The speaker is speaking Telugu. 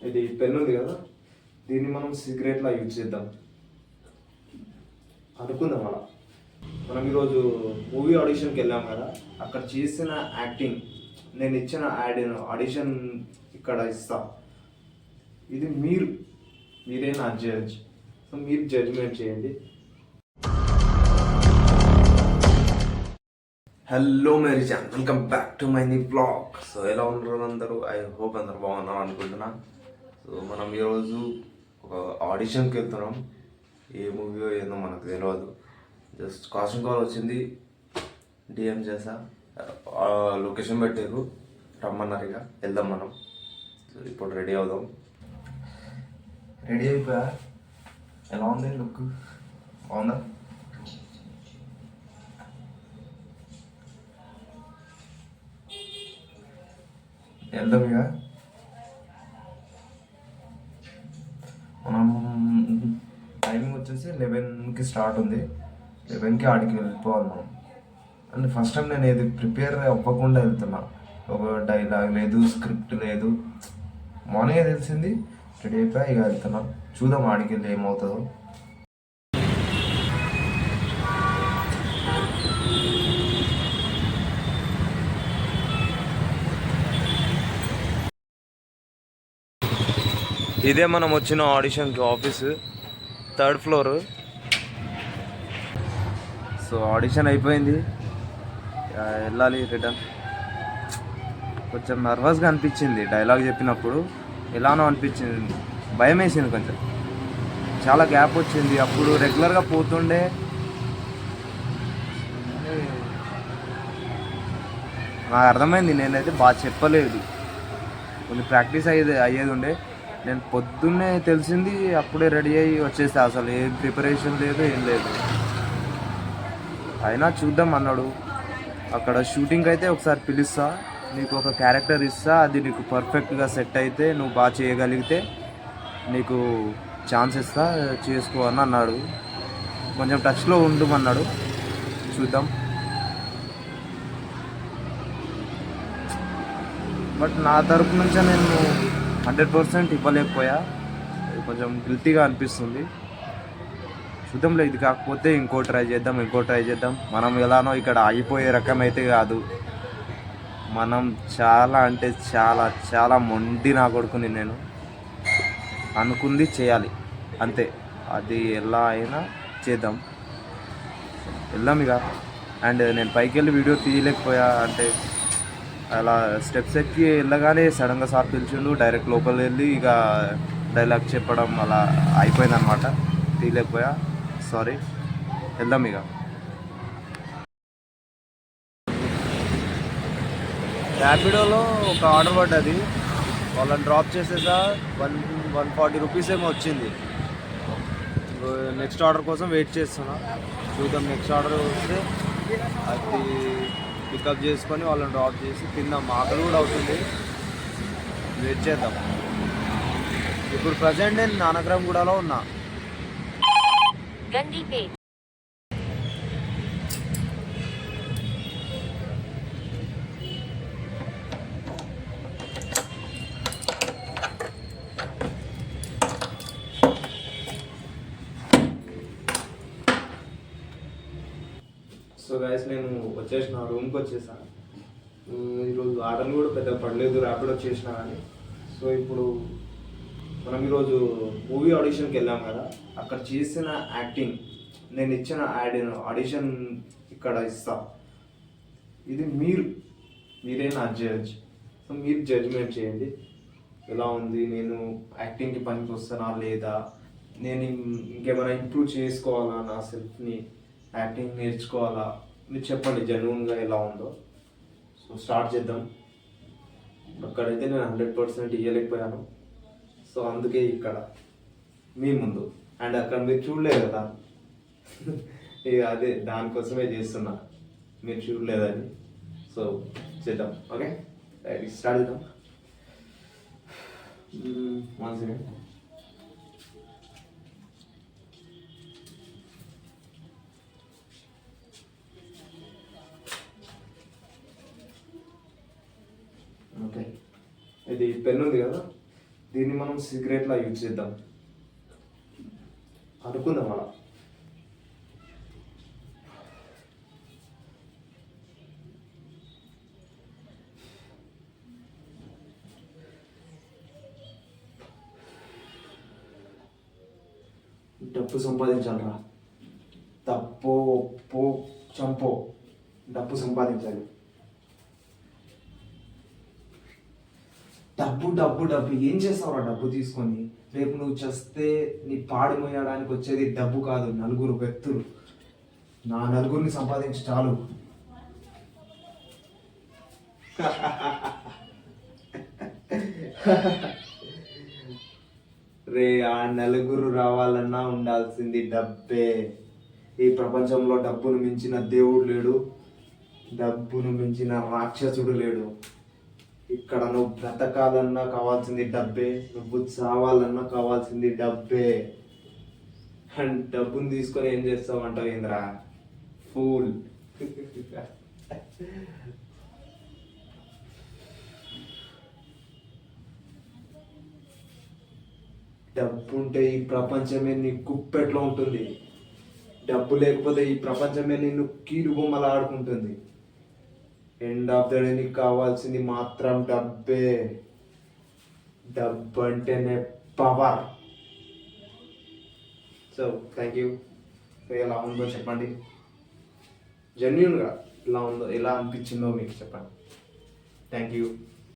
ఇది పెన్ ఉంది కదా, దీన్ని మనం సీక్రెట్లా యూజ్ చేద్దాం అనుకుందాం అలా. మనం ఈరోజు మూవీ ఆడిషన్కి వెళ్ళాం కదా, అక్కడ చేసిన యాక్టింగ్, నేను ఇచ్చిన ఆడిషన్ ఇక్కడ ఇస్తా. ఇది మీరే నా జడ్జ్. సో మీరు జడ్జ్మెంట్ చేయండి. హలో మేరీ జాన్, welcome back to my new blog. So ఎలా ఉన్నారు అందరూ? ఐ హోప్ అందరు బాగున్నారు అనుకుంటున్నా. సో మనం ఈరోజు ఒక ఆడిషన్కి వెళ్తున్నాం. ఏ మూవీయో ఏదో మనకు తెలియదు. జస్ట్ కాస్టింగ్ కాల్ వచ్చింది, డిఎం చేసా, లొకేషన్ పెట్టారు, రమ్మన్నారు. ఇక వెళ్దాం మనం. సో ఇప్పుడు రెడీ అవుదాం. రెడీ అయిపోయా. ఎలా ఉంది లుక్? బాగుందా? వెళ్దాం ఇక. మనం టైమింగ్ వచ్చేసి 11కి స్టార్ట్ ఉంది. 11కి ఆడికి వెళ్ళిపోవాలి మనం. అండ్ ఫస్ట్ టైం నేను ఏది ప్రిపేర్ అవ్వకుండా వెళ్తున్నా. ఒక డైలాగ్ లేదు, స్క్రిప్ట్ లేదు, మార్నింగే తెలిసింది. రెడీ అయిపోయా, ఇక వెళ్తున్నాం. చూద్దాం ఆడికి వెళ్ళి ఏమవుతుందో. ఇదే మనం వచ్చిన ఆడిషన్కి office, 3rd floor. So audition అయిపోయింది, వెళ్ళాలి రిటర్న్. కొంచెం నర్వస్గా అనిపించింది డైలాగ్ చెప్పినప్పుడు, ఎలానో అనిపించింది, భయం వేసింది కొంచెం. చాలా గ్యాప్ వచ్చింది. అప్పుడు రెగ్యులర్గా పోతుండే, నాకు అర్థమైంది నేనైతే బాగా చెప్పలేదు. కొంచెం ప్రాక్టీస్ అయ్యేది ఉండే. నేను పొద్దున్నే తెలిసింది, అప్పుడే రెడీ అయ్యి వచ్చేస్తా. అసలు ఏం ప్రిపరేషన్ లేదు, ఏం లేదు. అయినా చూద్దాం అన్నాడు. అక్కడ షూటింగ్ అయితే ఒకసారి పిలుస్తా, నీకు ఒక క్యారెక్టర్ ఇస్తా, అది నీకు పర్ఫెక్ట్గా సెట్ అయితే, నువ్వు బాగా చేయగలిగితే నీకు ఛాన్స్ ఇస్తా, చేసుకో అని అన్నాడు. కొంచెం టచ్లో ఉండమన్నాడు. చూద్దాం. బట్ నా తరపు నుంచే నేను 100% ఇవ్వలేకపోయా. అది కొంచెం గిల్టీగా అనిపిస్తుంది. చూద్దాంలే, ఇది కాకపోతే ఇంకో ట్రై చేద్దాం. మనం ఎలానో ఇక్కడ ఆగిపోయే రకం అయితే కాదు. మనం చాలా అంటే చాలా చాలా మొండి నా కొడుకుని. నేను అనుకుంది చేయాలి అంతే. అది ఎలా అయినా చేద్దాం, వెళ్దాం ఇక. అండ్ నేను పైకి వెళ్ళి వీడియో తీయలేకపోయా. అంటే అలా స్టెప్స్ ఎక్కి వెళ్ళగానే సడన్గా సార్ పిలిచిండు. డైరెక్ట్ లోపల వెళ్ళి ఇక డైలాగ్ చెప్పడం అలా అయిపోయిందనమాట. తీయలేకపోయా, సారీ. వెళ్దాం ఇక. ర్యాపిడోలో ఒక ఆర్డర్ పడ్డది, వాళ్ళని డ్రాప్ చేసేసా. 140 రూపీస్ ఏమో వచ్చింది. నెక్స్ట్ ఆర్డర్ కోసం వెయిట్ చేస్తున్నా. చూద్దాం, నెక్స్ట్ ఆర్డర్ వస్తే అది పికప్ చేసుకొని వాళ్ళని డ్రాప్ చేసి తిందాం. ఆకలి కూడా అవుతుంది, వెయిట్ చేద్దాం. ఇప్పుడు ప్రజెంట్ నేను నానక్రామ్గూడలో ఉన్నా. సో గైస్, నేను వచ్చేసిన రూమ్కి వచ్చేసా. ఈరోజు ఆర్డర్లు కూడా పెద్దగా పడలేదు, ర్యాపిడో చేసినా కానీ. సో ఇప్పుడు మనం ఈరోజు మూవీ ఆడిషన్కి వెళ్ళాం కదా, అక్కడ చేసిన యాక్టింగ్, నేను ఇచ్చిన ఆడిషన్ ఇక్కడ ఇస్తా. ఇది మీరే నా జడ్జ్. సో మీరు జడ్జ్మెంట్ చేయండి, ఎలా ఉంది, నేను యాక్టింగ్కి పనికి వస్తానా లేదా, నేను ఇంకేమైనా ఇంప్రూవ్ చేసుకోవాలా, నా సెల్ఫ్ని యాక్టింగ్ నేర్చుకోవాలా, మీరు చెప్పండి జెన్యూన్గా ఎలా ఉందో. సో స్టార్ట్ చేద్దాం. అక్కడైతే నేను 100% ఇవ్వలేకపోయాను. సో అందుకే ఇక్కడ మీ ముందు. అండ్ అక్కడ మీరు చూడలేదు కదా, ఇక అదే దానికోసమే చేస్తున్నా, మీరు చూడలేదని. సో చేద్దాం, ఓకే. స్టార్ట్ చేద్దాం. 1 సెకండ్. ఓకే, ఇది పెన్ ఉంది కదా, దీన్ని మనం సిగరెట్లా యూజ్ చేద్దాం అనుకుందాం అలా. డబ్బు సంపాదించాలరా, తప్పో ఒప్పో చంపో డబ్బు సంపాదించాలి. డబ్బు డబ్బు డబ్బు ఏం చేస్తావురా డబ్బు తీసుకొని? రేపు నువ్వు చస్తే నీ పాడు మోయడానికి వచ్చేది డబ్బు కాదు, నలుగురు వ్యక్తులు. నా నలుగురిని సంపాదించి చాలు. రే ఆ నలుగురు రావాలన్నా ఉండాల్సింది డబ్బే. ఈ ప్రపంచంలో డబ్బును మించిన దేవుడు లేడు, డబ్బును మించిన రాక్షసుడు లేడు. ఇక్కడ నువ్వు బ్రతకాలన్నా కావాల్సింది డబ్బే, నువ్వు చావాలన్నా కావాల్సింది డబ్బే. అండ్ డబ్బును తీసుకొని ఏం చేస్తావు అంటావు ఏంద్రా ఫూల్. డబ్బు ఉంటే ఈ ప్రపంచమే నీ కుప్పెట్లో ఉంటుంది, డబ్బు లేకపోతే ఈ ప్రపంచమే నిన్ను కీలు బొమ్మలు ఆడుకుంటుంది. ఎండ్ ఆఫ్ ద డే నీకు కావాల్సింది మాత్రం డబ్బే. డబ్బు అంటేనే power. So thank you. So ఎలా ఉందో చెప్పండి, జెన్యున్గా ఎలా ఉందో, ఎలా అనిపించిందో మీకు చెప్పండి. Thank you.